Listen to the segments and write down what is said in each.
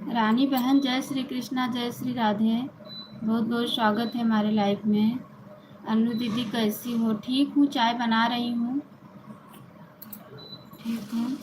रानी बहन जय श्री कृष्णा, जय श्री राधे। बहुत बहुत स्वागत है हमारे लाइफ में। अनु दीदी कैसी हो? ठीक हूँ, चाय बना रही हूँ। ठीक हूँ।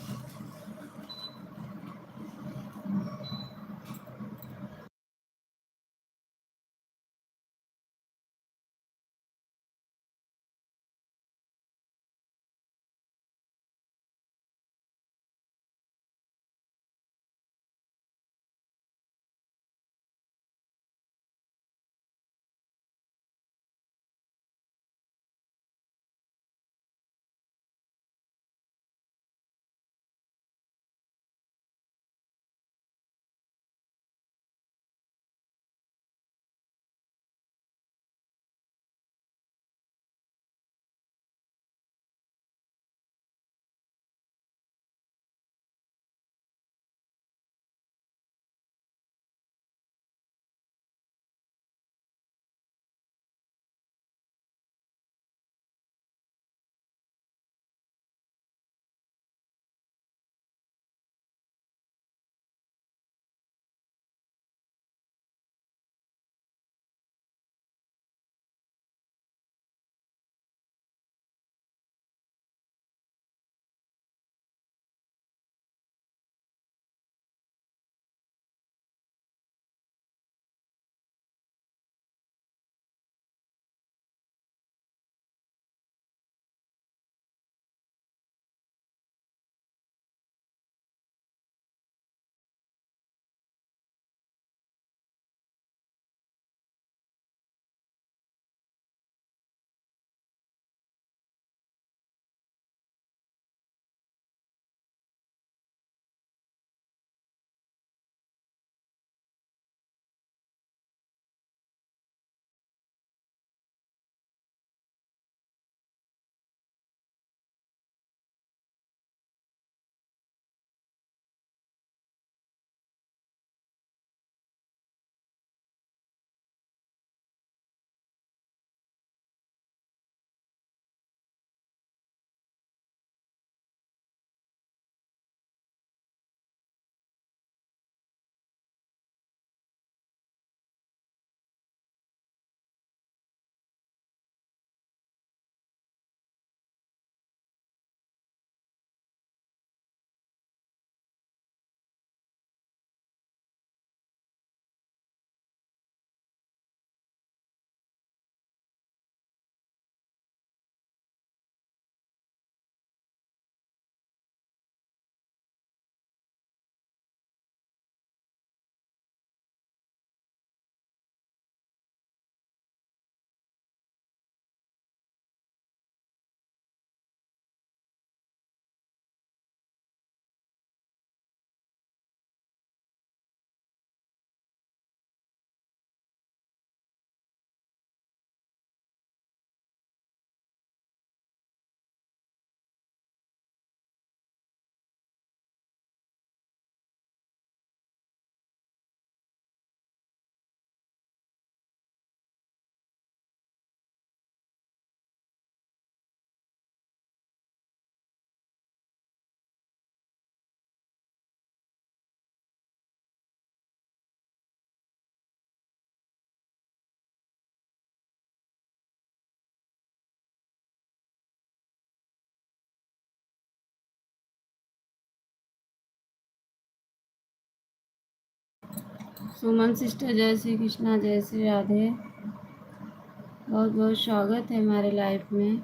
सुमन सिस्टर जय श्री कृष्णा, जय श्री राधे। बहुत बहुत स्वागत है हमारे लाइफ में।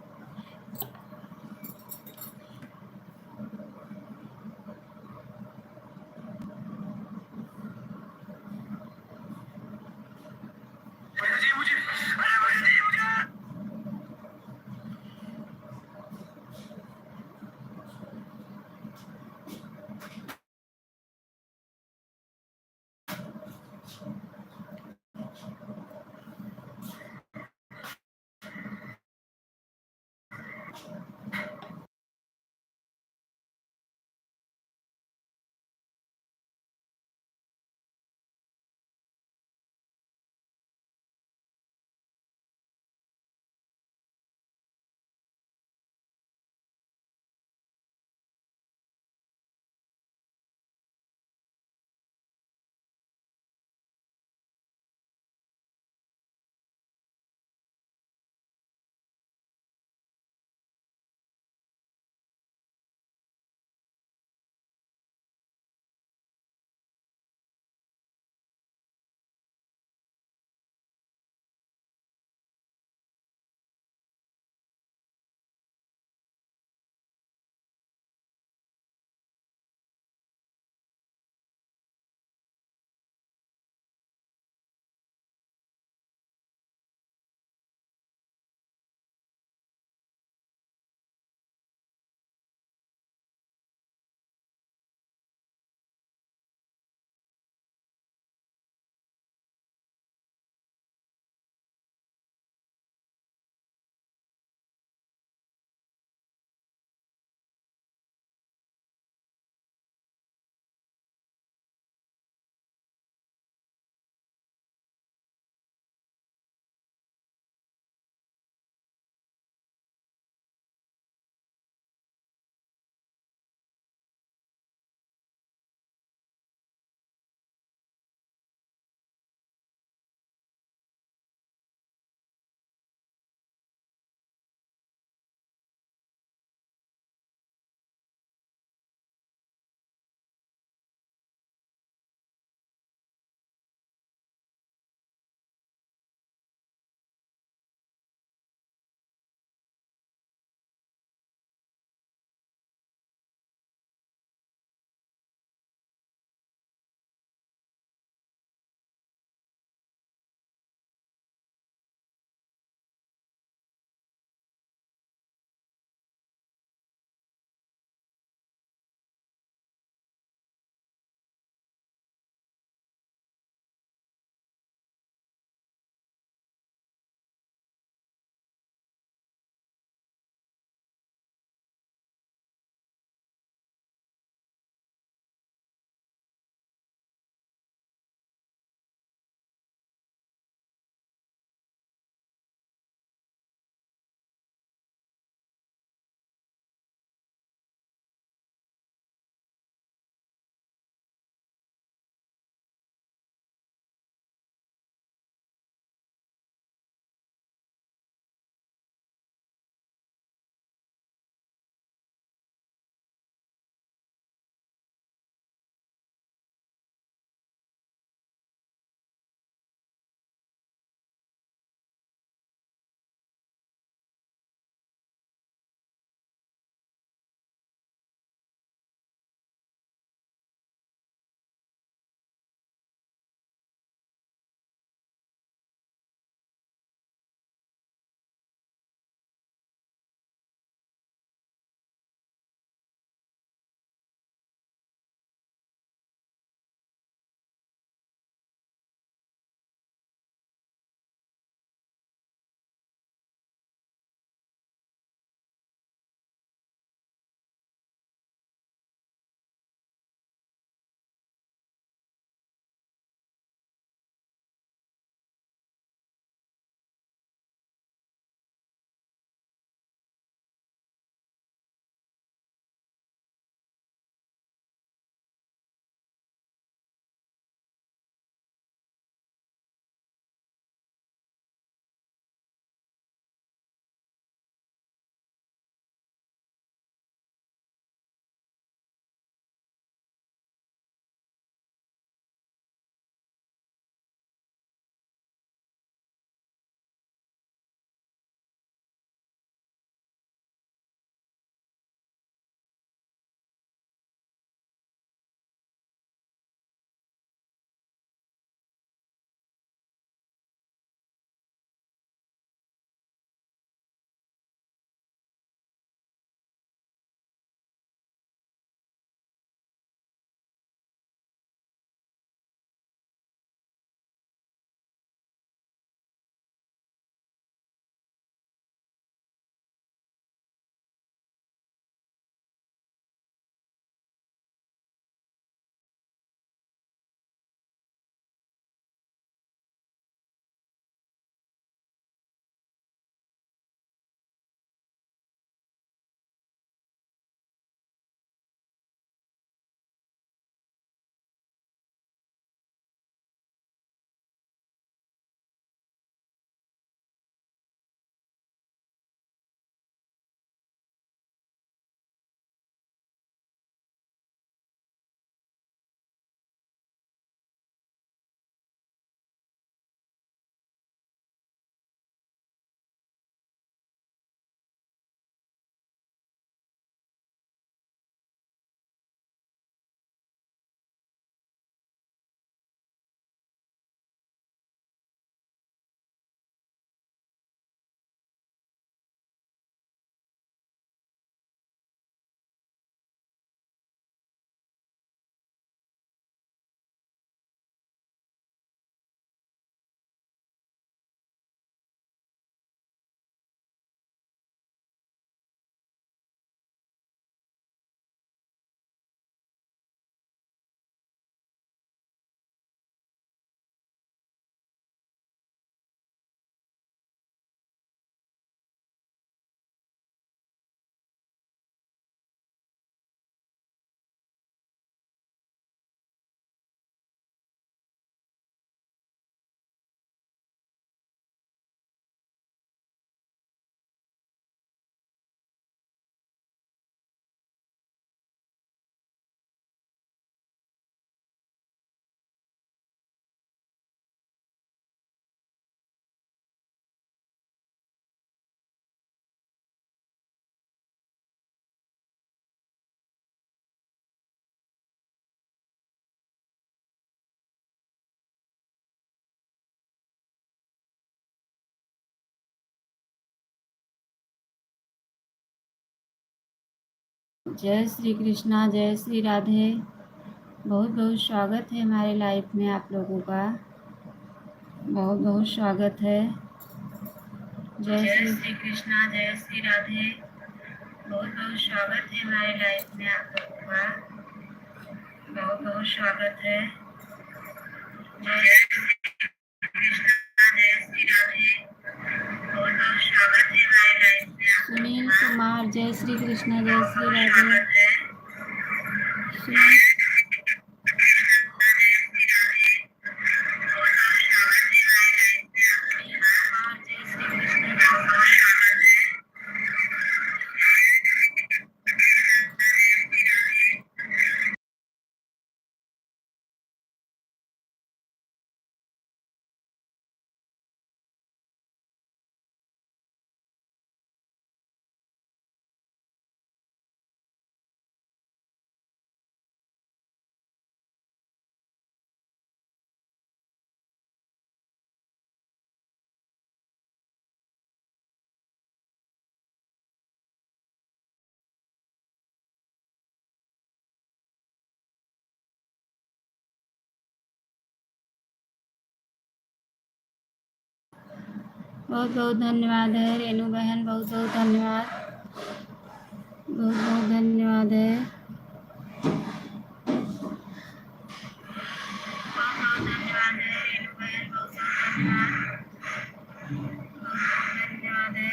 जय श्री कृष्णा, जय श्री राधे। बहुत बहुत स्वागत है हमारे लाइफ में आप लोगों का। बहुत बहुत स्वागत है। जय श्री कृष्णा, जय श्री राधे। बहुत बहुत स्वागत है हमारे लाइफ में आप लोगों का। बहुत बहुत स्वागत है। जय कृष्णा, जय श्री राधे। बहुत बहुत स्वागत है हमारे लाइफ में। सुनील कुमार, जय श्री कृष्णा, जय श्री राधे। सुनील बहुत बहुत धन्यवाद है रेनू बहन। बहुत बहुत धन्यवाद। बहुत बहुत धन्यवाद है। बहुत बहुत धन्यवाद है रेनू बहन। बहुत बहुत धन्यवाद। बहुत बहुत धन्यवाद है।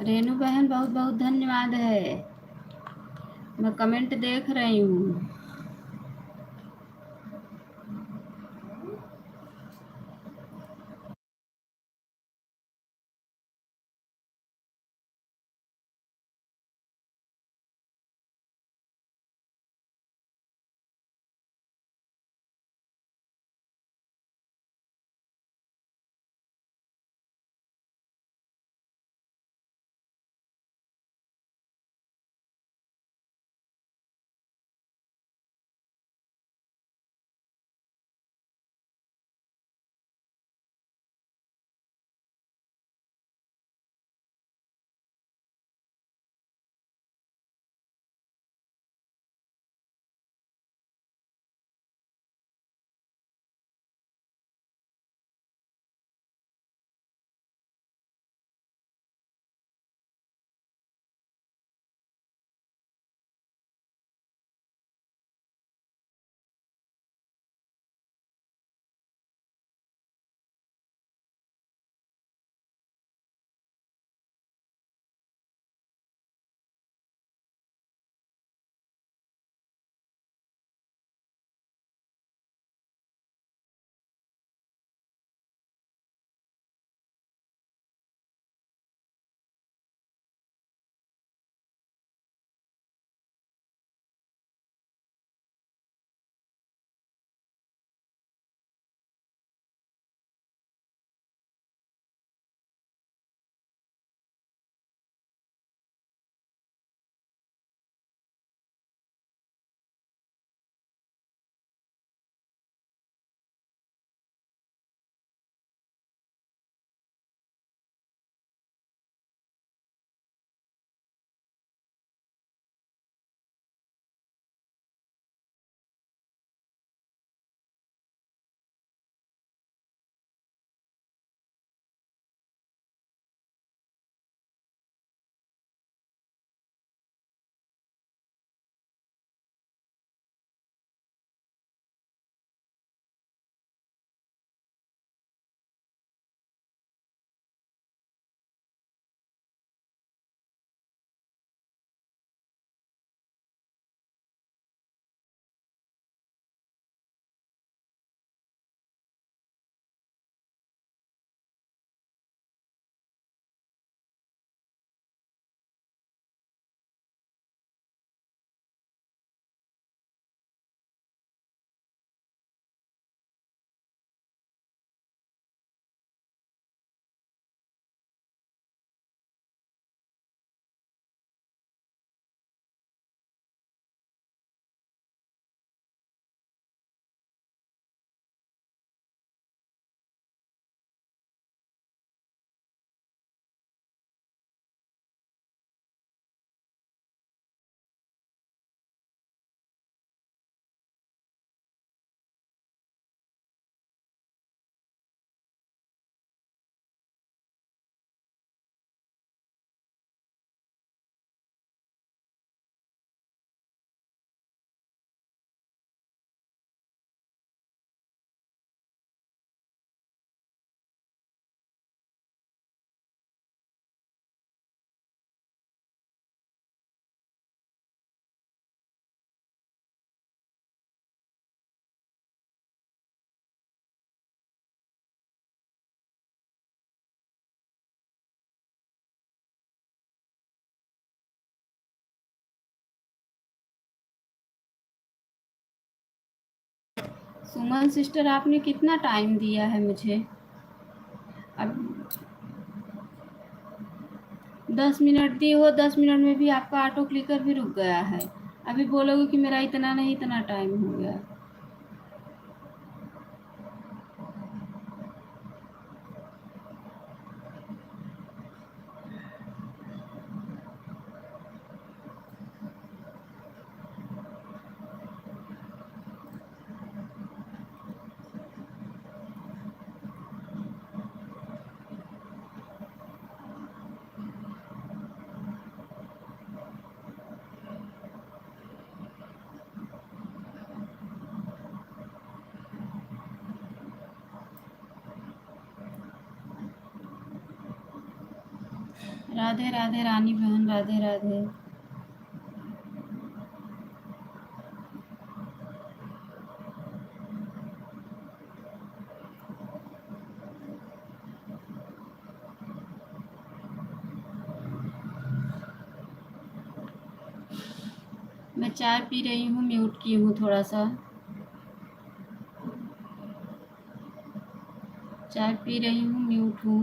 रेनू बहन बहुत बहुत धन्यवाद है। मैं कमेंट देख रही हूँ। सुमन सिस्टर, आपने कितना टाइम दिया है मुझे? अब 10 मिनट दी हो, 10 मिनट में भी आपका ऑटो क्लिकर भी रुक गया है। अभी बोलोगे कि मेरा इतना नहीं, इतना टाइम हो गया। राधे राधे रानी बहन, राधे राधे। मैं चाय पी रही हूँ, म्यूट की हूँ थोड़ा सा। चाय पी रही हूँ, म्यूट हूँ।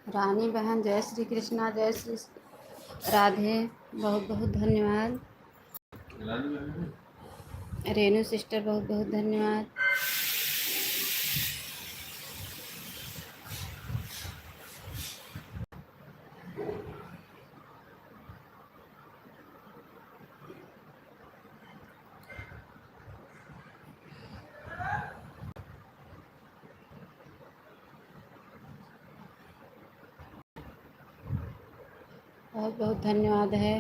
रानी बहन जय श्री कृष्णा, जय श्री राधे, बहुत बहुत धन्यवाद। रेनू सिस्टर बहुत बहुत धन्यवाद। बहुत बहुत धन्यवाद है।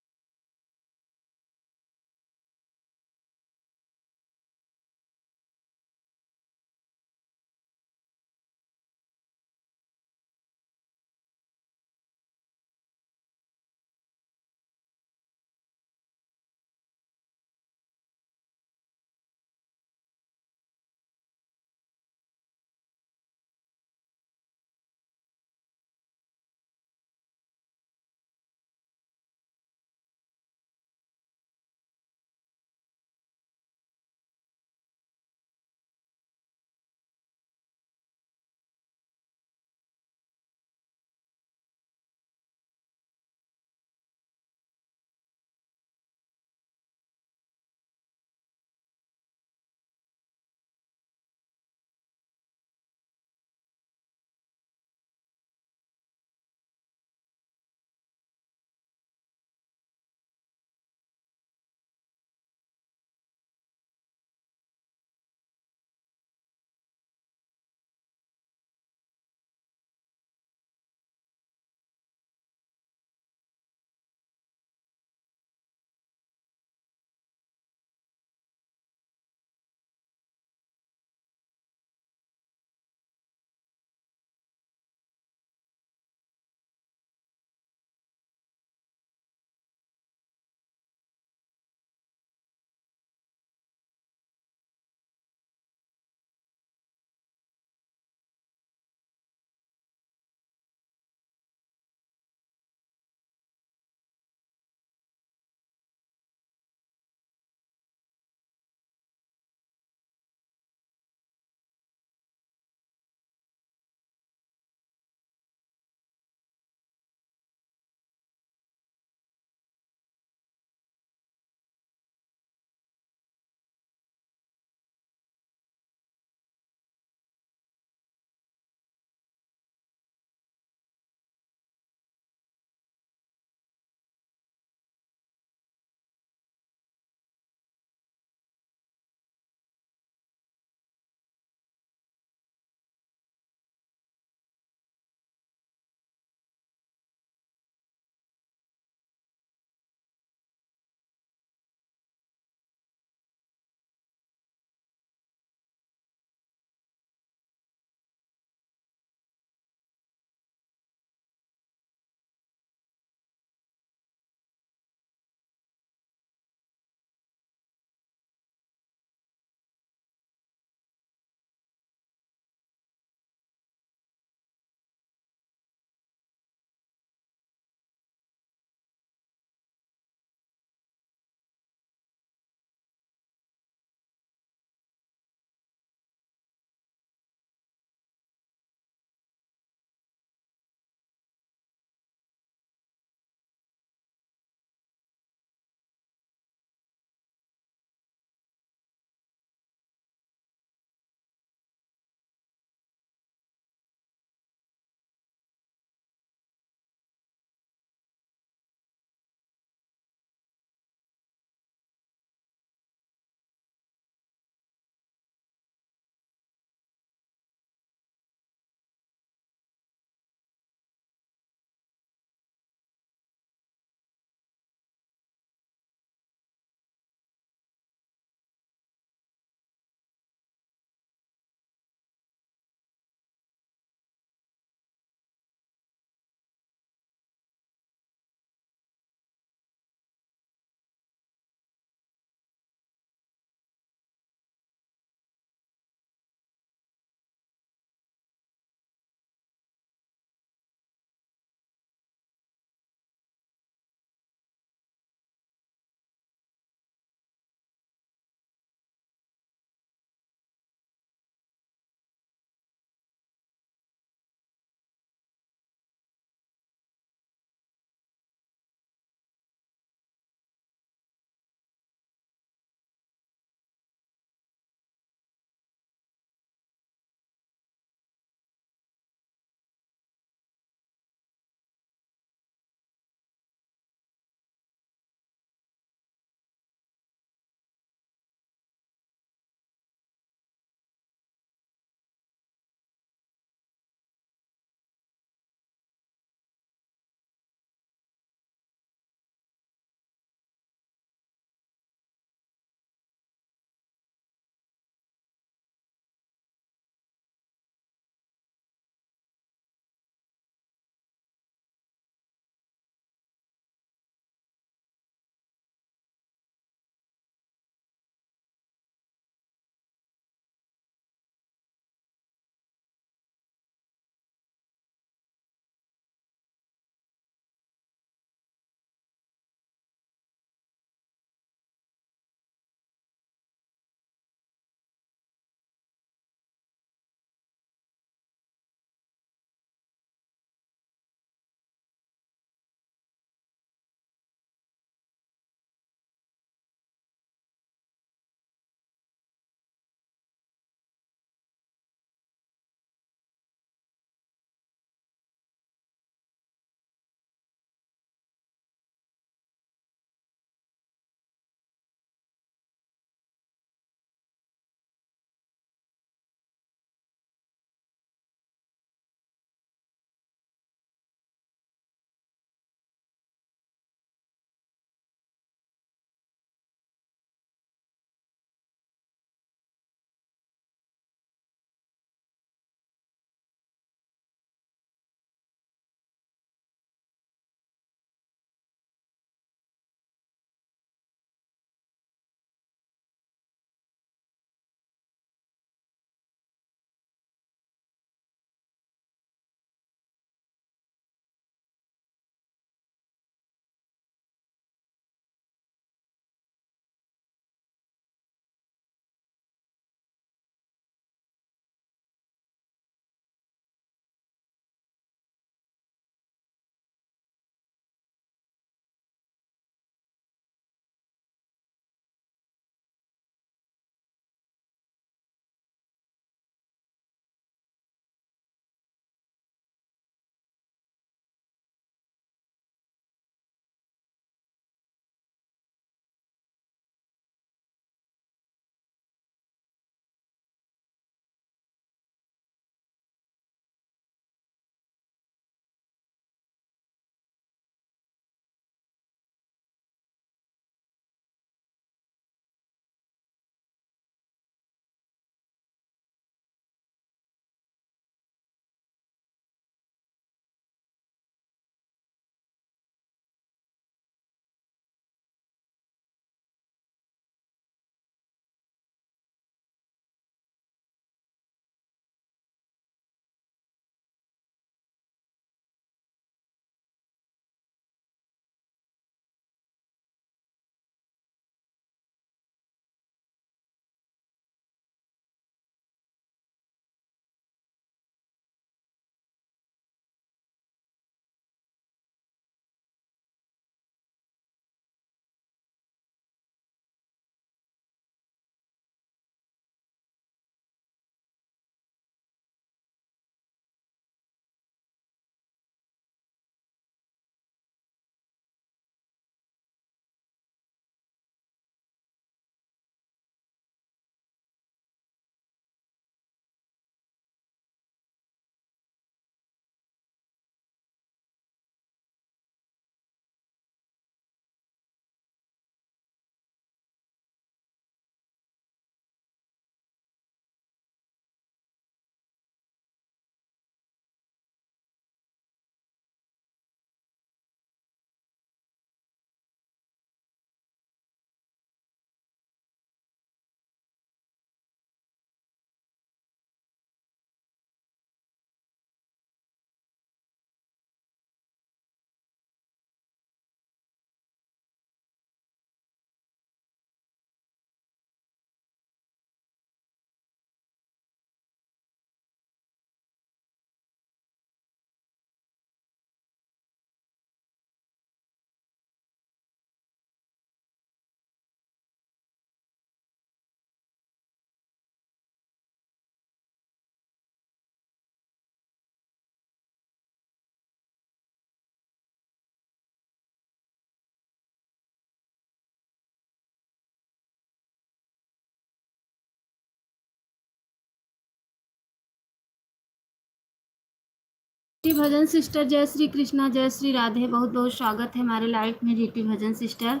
भजन सिस्टर, जय श्री कृष्णा, जय श्री राधे। बहुत बहुत स्वागत है हमारे लाइफ में जीटी भजन सिस्टर।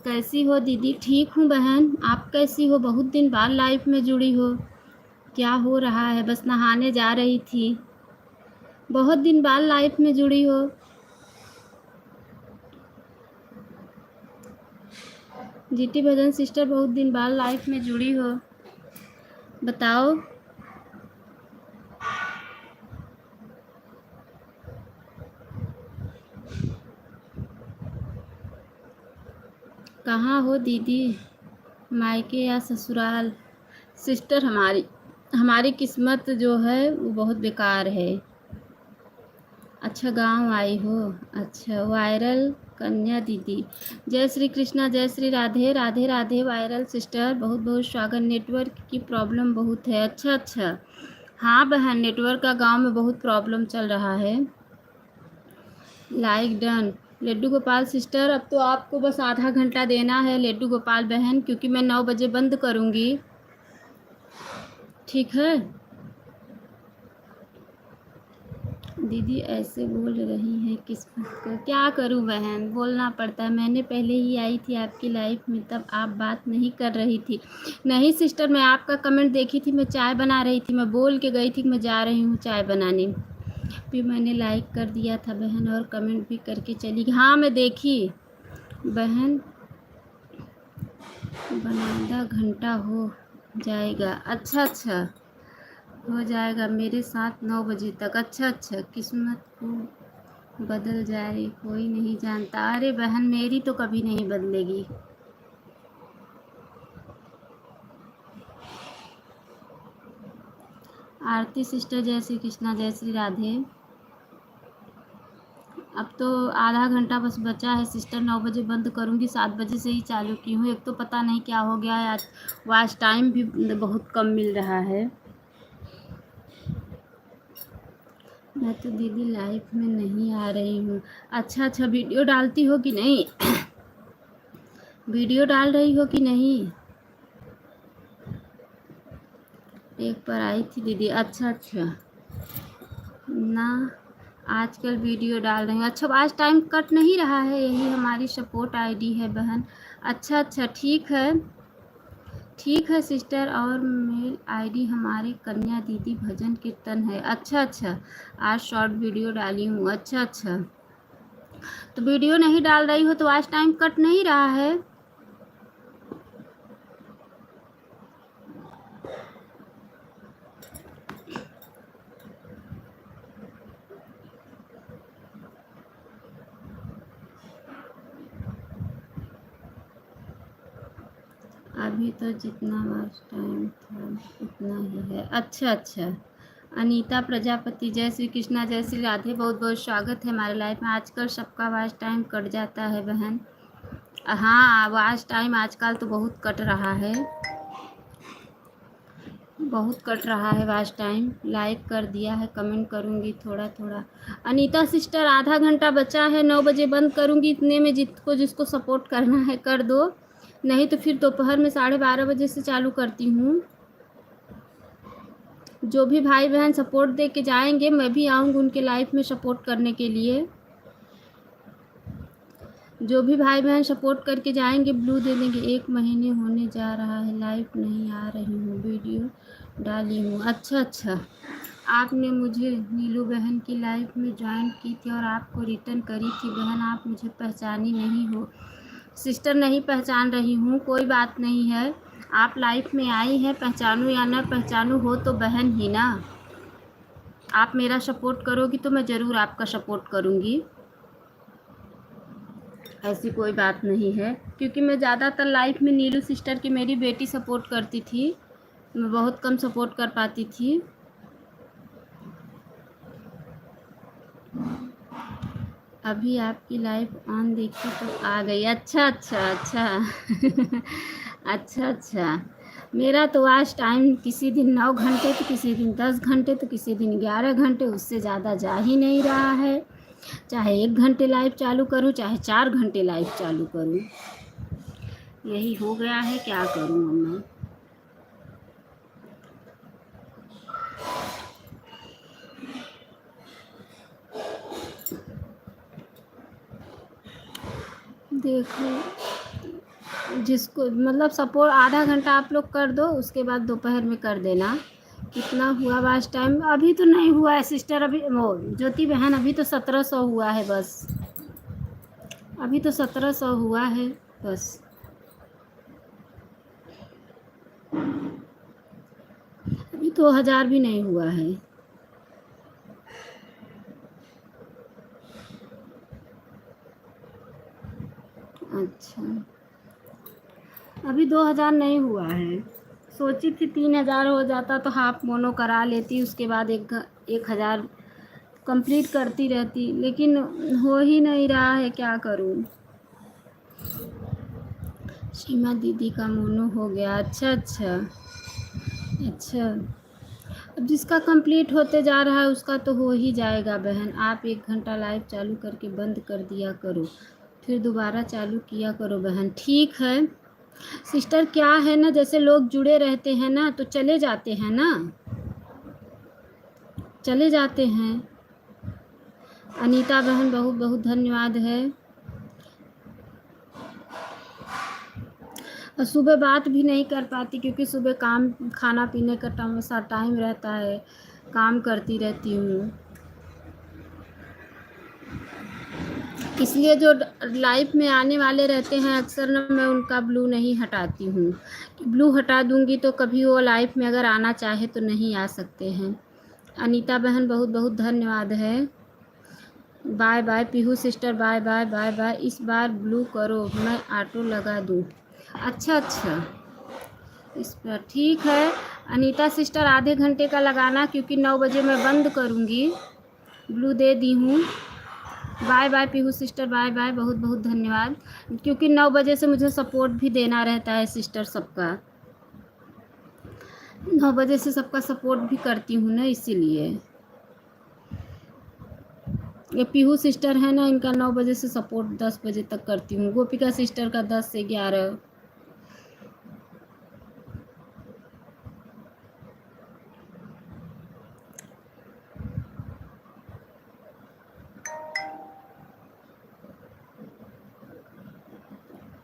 कैसी हो दीदी? ठीक हूँ बहन, आप कैसी हो? बहुत दिन बाद लाइफ में जुड़ी हो। क्या हो रहा है? बस नहाने जा रही थी। बहुत दिन बाद लाइफ में जुड़ी हो। जीटी भजन सिस्टर, बहुत दिन बाद लाइफ में जुड़ी हो। बताओ। कहाँ हो दीदी? मायके या ससुराल? सिस्टर, हमारी किस्मत जो है वो बहुत बेकार है। अच्छा, गांव आई हो? अच्छा, वायरल कन्या दीदी, जय श्री कृष्णा, जय श्री राधे। राधे राधे वायरल सिस्टर, बहुत बहुत स्वागत। नेटवर्क की प्रॉब्लम बहुत है। अच्छा अच्छा, हाँ बहन, नेटवर्क का गांव में बहुत प्रॉब्लम चल रहा है। Like done. Laddu Gopal sister, अब तो आपको बस आधा घंटा देना है लड्डू गोपाल बहन, क्योंकि मैं 9 बजे बंद करूँगी। ठीक है दीदी, ऐसे बोल रही हैं किस्मत को। क्या करूं बहन, बोलना पड़ता है। मैंने पहले ही आई थी आपकी लाइफ में, तब आप बात नहीं कर रही थी। नहीं सिस्टर, मैं आपका कमेंट देखी थी, मैं चाय बना रही थी। मैं बोल के गई थी कि मैं जा रही हूँ चाय बनाने। फिर मैंने लाइक कर दिया था बहन, और कमेंट भी करके चली गई। हाँ मैं देखी बहन। बना आधा घंटा हो जाएगा। अच्छा अच्छा, हो जाएगा मेरे साथ 9 बजे तक। अच्छा अच्छा, किस्मत को बदल जाए कोई नहीं जानता। अरे बहन, मेरी तो कभी नहीं बदलेगी। आरती सिस्टर, जय श्री कृष्णा, जय श्री राधे। अब तो आधा घंटा बस बचा है सिस्टर, 9 बजे बंद करूँगी। 7 बजे से ही चालू की हूँ। एक तो पता नहीं क्या हो गया है आज, वॉच टाइम भी बहुत कम मिल रहा है। मैं तो दीदी लाइफ में नहीं आ रही हूँ। अच्छा अच्छा, वीडियो डालती हो कि नहीं? वीडियो डाल रही हो कि नहीं? एक बार आई थी दीदी। अच्छा अच्छा, ना आजकल वीडियो डाल रही हूँ। अच्छा, आज टाइम कट नहीं रहा है, यही हमारी सपोर्ट आईडी है बहन। अच्छा अच्छा, ठीक है ठीक है सिस्टर। और मेल आईडी हमारे कन्या दीदी भजन कीर्तन है। अच्छा अच्छा, आज शॉर्ट वीडियो डाली हूँ। अच्छा अच्छा, तो वीडियो नहीं डाल रही हो तो आज टाइम कट नहीं रहा है। अभी तो जितना वाच टाइम था उतना ही है। अच्छा अच्छा, अनीता प्रजापति, जय श्री कृष्णा, जय श्री राधे। बहुत बहुत स्वागत है हमारे लाइफ में। आजकल सबका वाच टाइम कट जाता है बहन। हाँ, वाच टाइम आजकल तो बहुत कट रहा है, बहुत कट रहा है वाच टाइम। लाइक कर दिया है, कमेंट करूँगी थोड़ा थोड़ा। अनीता सिस्टर, आधा घंटा बचा है, 9 बजे बंद करूँगी। इतने में जिसको सपोर्ट करना है कर दो, नहीं तो फिर दोपहर में 12:30 बजे से चालू करती हूँ। जो भी भाई बहन सपोर्ट दे के जाएंगे, मैं भी आऊँगी उनके लाइफ में सपोर्ट करने के लिए। जो भी भाई बहन सपोर्ट करके जाएंगे, ब्लू दे देंगे। 1 महीने होने जा रहा है, लाइव नहीं आ रही हूँ, वीडियो डाली हूँ। अच्छा अच्छा, आपने मुझे नीलू बहन की लाइफ में ज्वाइन की थी और आपको रिटर्न करी थी बहन। आप मुझे पहचानी नहीं हो सिस्टर। नहीं पहचान रही हूँ, कोई बात नहीं है। आप लाइफ में आई हैं, पहचानूँ या न पहचानूँ, हो तो बहन ही ना। आप मेरा सपोर्ट करोगी तो मैं ज़रूर आपका सपोर्ट करूँगी, ऐसी कोई बात नहीं है। क्योंकि मैं ज़्यादातर लाइफ में नीलू सिस्टर की मेरी बेटी सपोर्ट करती थी, मैं बहुत कम सपोर्ट कर पाती थी। अभी आपकी लाइफ ऑन देखी तो आ गई। अच्छा अच्छा अच्छा अच्छा अच्छा, मेरा तो आज टाइम किसी दिन 9 घंटे तो किसी दिन 10 घंटे तो किसी दिन 11 घंटे, उससे ज़्यादा जा ही नहीं रहा है। चाहे 1 घंटे लाइव चालू करूं, चाहे 4 घंटे लाइव चालू करूं, यही हो गया है। क्या करूं अब मैं? देखो, जिसको मतलब सपोर्ट आधा घंटा आप लोग कर दो, उसके बाद दोपहर में कर देना। कितना हुआ वाच टाइम? अभी तो नहीं हुआ है सिस्टर, अभी वो ज्योति बहन अभी तो 1700 हुआ है बस, अभी तो 1700 हुआ है बस, अभी 2000 भी नहीं हुआ है। अच्छा, अभी 2000 नहीं हुआ है। सोची थी 3000 हो जाता तो हाफ मोनो करा लेती, उसके बाद 1000 कंप्लीट करती रहती, लेकिन हो ही नहीं रहा है, क्या करूं। सीमा दीदी का मोनो हो गया। अच्छा अच्छा अच्छा, अब जिसका कंप्लीट होते जा रहा है उसका तो हो ही जाएगा बहन। आप 1 घंटा लाइव चालू करके बंद कर दिया करो, फिर दोबारा चालू किया करो बहन, ठीक है सिस्टर। क्या है ना, जैसे लोग जुड़े रहते हैं ना तो चले जाते हैं ना, चले जाते हैं। अनीता बहन बहुत बहुत धन्यवाद है। और सुबह बात भी नहीं कर पाती क्योंकि सुबह काम खाना पीने का टाइम रहता है, काम करती रहती हूँ, इसलिए जो लाइफ में आने वाले रहते हैं अक्सर ना मैं उनका ब्लू नहीं हटाती हूँ। ब्लू हटा दूँगी तो कभी वो लाइफ में अगर आना चाहे तो नहीं आ सकते हैं। अनीता बहन बहुत बहुत धन्यवाद है। Bye bye Pihu sister, bye bye bye bye. इस बार ब्लू करो, मैं ऑटो लगा दूँ। अच्छा अच्छा, इस पर ठीक है अनीता सिस्टर, आधे घंटे का लगाना क्योंकि 9 बजे मैं बंद करूँगी। ब्लू दे दी हूँ। Bye bye Pihu sister, bye bye, बहुत बहुत धन्यवाद। क्योंकि 9 बजे से मुझे सपोर्ट भी देना रहता है सिस्टर सबका, 9 बजे से सबका सपोर्ट भी करती हूँ ना, इसीलिए। ये पीहू सिस्टर है ना, इनका 9 बजे से सपोर्ट 10 बजे तक करती हूँ। गोपिका सिस्टर का 10 से 11।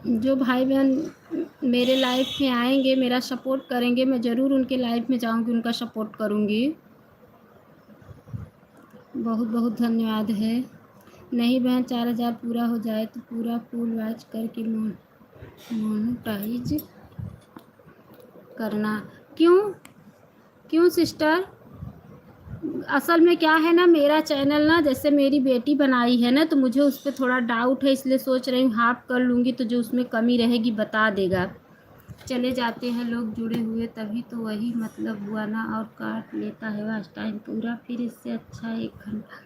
जो भाई बहन मेरे लाइफ में आएंगे, मेरा सपोर्ट करेंगे, मैं ज़रूर उनके लाइफ में जाऊंगी, उनका सपोर्ट करूंगी। बहुत बहुत धन्यवाद है। नहीं बहन, 4000 पूरा हो जाए तो पूरा फुल वॉच करके मोनेटाइज करना। क्यों क्यों सिस्टर? असल में क्या है ना, मेरा चैनल ना जैसे मेरी बेटी बनाई है ना, तो मुझे उस पर थोड़ा डाउट है, इसलिए सोच रही हूँ हाफ कर लूँगी तो जो उसमें कमी रहेगी बता देगा। चले जाते हैं लोग जुड़े हुए, तभी तो वही मतलब हुआ ना, और काट लेता है वॉच टाइम पूरा। फिर इससे अच्छा 1 घंटा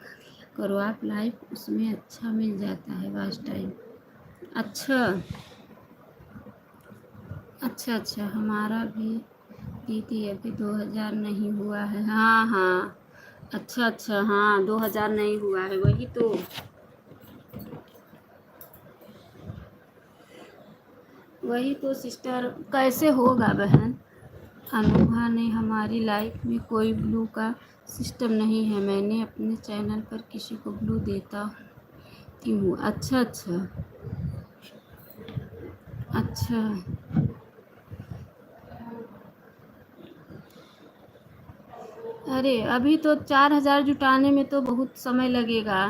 करो आप लाइव, उसमें अच्छा मिल जाता है वॉच टाइम। अच्छा अच्छा अच्छा, हमारा भी दीदी अभी 2000 नहीं हुआ है। हाँ हाँ, अच्छा अच्छा, हाँ 2000 नहीं हुआ है, वही तो। वही तो सिस्टर, कैसे होगा बहन। अनुभा ने हमारी लाइफ में कोई ब्लू का सिस्टम नहीं है, मैंने अपने चैनल पर किसी को ब्लू देता हूँ। अच्छा अच्छा अच्छा, अरे अभी तो 4000 जुटाने में तो बहुत समय लगेगा।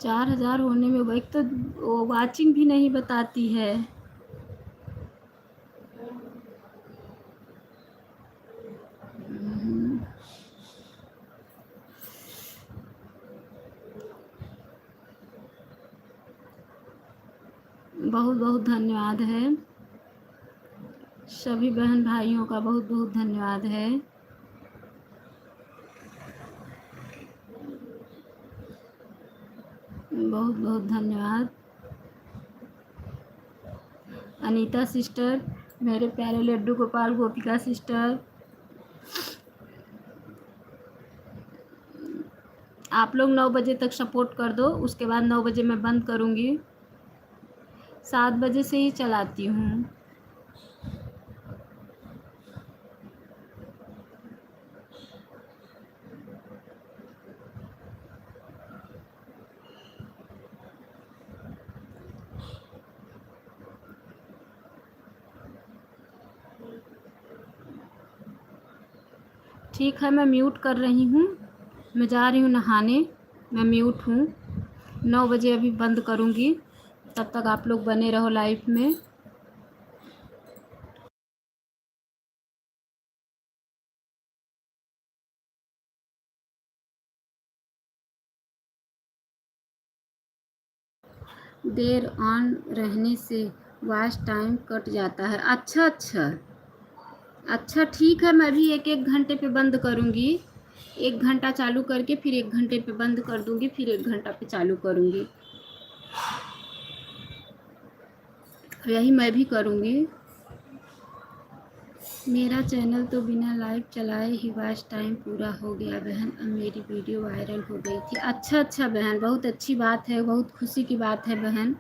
चार हजार होने में वो एक तो वो वाचिंग भी नहीं बताती है। बहुत बहुत धन्यवाद है, सभी बहन भाइयों का बहुत बहुत धन्यवाद है। बहुत बहुत धन्यवाद। अनीता सिस्टर, मेरे प्यारे लड्डू गोपाल, गोपिका सिस्टर, आप लोग 9 बजे तक सपोर्ट कर दो, उसके बाद 9 बजे मैं बंद करूँगी। 7 बजे से ही चलाती हूँ। ठीक है, मैं म्यूट कर रही हूँ। मैं जा रही हूँ नहाने, मैं म्यूट हूँ। 9 बजे अभी बंद करूँगी, तब तक आप लोग बने रहो लाइव में। देर ऑन रहने से वॉच टाइम कट जाता है। अच्छा अच्छा अच्छा, ठीक है, मैं भी एक एक घंटे पे बंद करूँगी। 1 घंटा चालू करके फिर 1 घंटे पे बंद कर दूँगी, फिर 1 घंटा पे चालू करूँगी। यही मैं भी करूँगी। मेरा चैनल तो बिना लाइव चलाए ही वॉच टाइम पूरा हो गया बहन, अब मेरी वीडियो वायरल हो गई थी। अच्छा अच्छा बहन, बहुत अच्छी बात है, बहुत खुशी की बात है बहन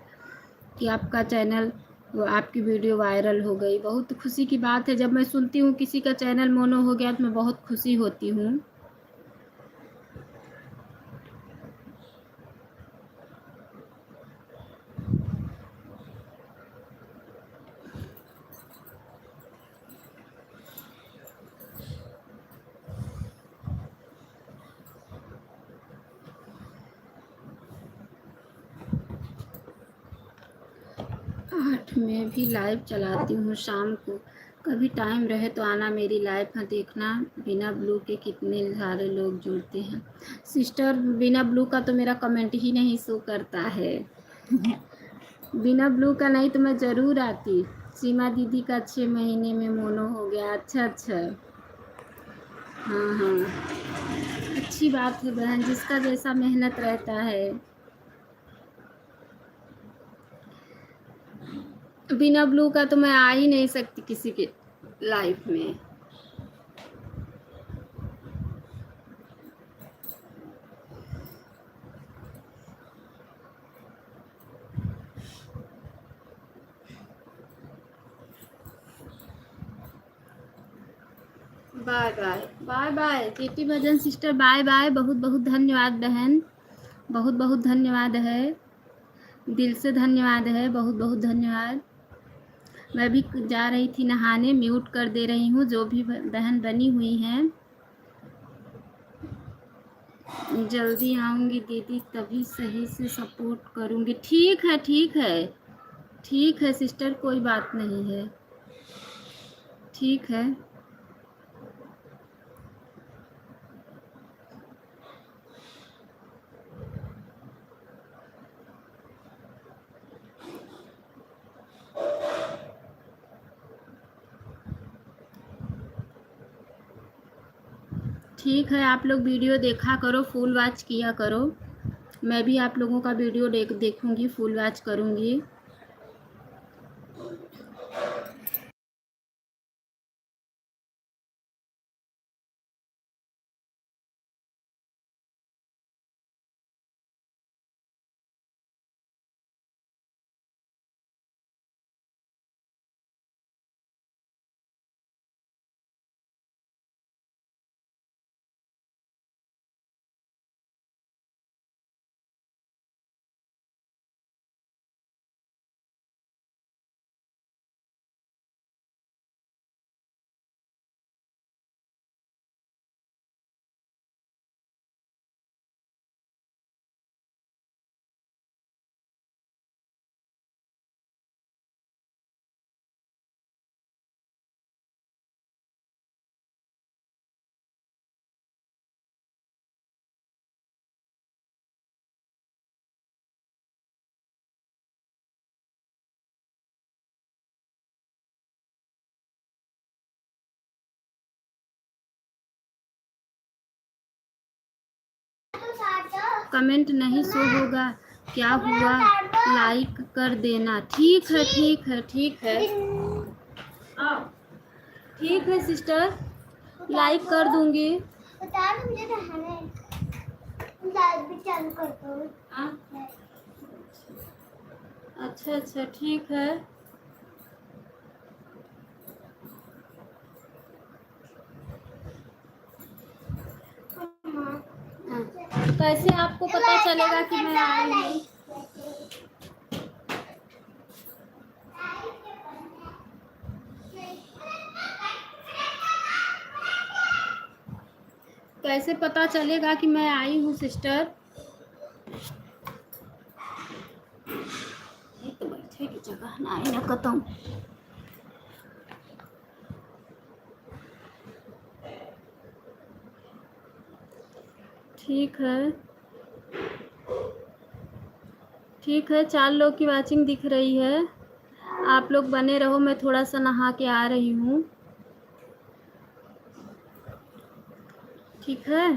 कि आपका चैनल, वो आपकी वीडियो वायरल हो गई। बहुत खुशी की बात है। जब मैं सुनती हूँ किसी का चैनल मोनो हो गया तो मैं बहुत खुशी होती हूँ। आठ में भी लाइव चलाती हूँ शाम को, कभी टाइम रहे तो आना मेरी लाइव में देखना। बिना ब्लू के कितने सारे लोग जुड़ते हैं। सिस्टर, बिना ब्लू का तो मेरा कमेंट ही नहीं शो करता है। बिना ब्लू का नहीं तो मैं ज़रूर आती। सीमा दीदी का 6 महीने में मोनो हो गया। अच्छा अच्छा, हाँ हाँ, अच्छी बात है बहन, जिसका जैसा मेहनत रहता है। बिना ब्लू का तो मैं आ ही नहीं सकती किसी के लाइफ में। बाय बाय बाय बाय केटी भजन सिस्टर, बाय बाय। बहुत बहुत धन्यवाद बहन, बहुत बहुत धन्यवाद है, दिल से धन्यवाद है, बहुत बहुत धन्यवाद। मैं भी जा रही थी नहाने, म्यूट कर दे रही हूँ। जो भी बहन बनी हुई हैं, जल्दी आऊँगी दीदी, तभी सही से सपोर्ट करूँगी। ठीक है ठीक है ठीक है सिस्टर, कोई बात नहीं है, ठीक है। ठीक है, आप लोग वीडियो देखा करो, फुल वॉच किया करो। मैं भी आप लोगों का वीडियो देखूँगी, फुल वॉच करूँगी। कमेंट नहीं शो होगा, क्या हुआ, लाइक कर देना। ठीक है ठीक है ठीक है, ठीक है सिस्टर, लाइक कर दूंगी। लाइट भी चालू करता हूँ। अच्छा अच्छा ठीक है। कैसे आपको पता चलेगा कि मैं आई हूँ? कैसे पता चलेगा कि मैं आई हूँ सिस्टर? एक तो बैठे की जगह ना आई ना खत्म। ठीक है ठीक है, 4 लोग की वाचिंग दिख रही है। आप लोग बने रहो, मैं थोड़ा सा नहा के आ रही हूँ। ठीक है।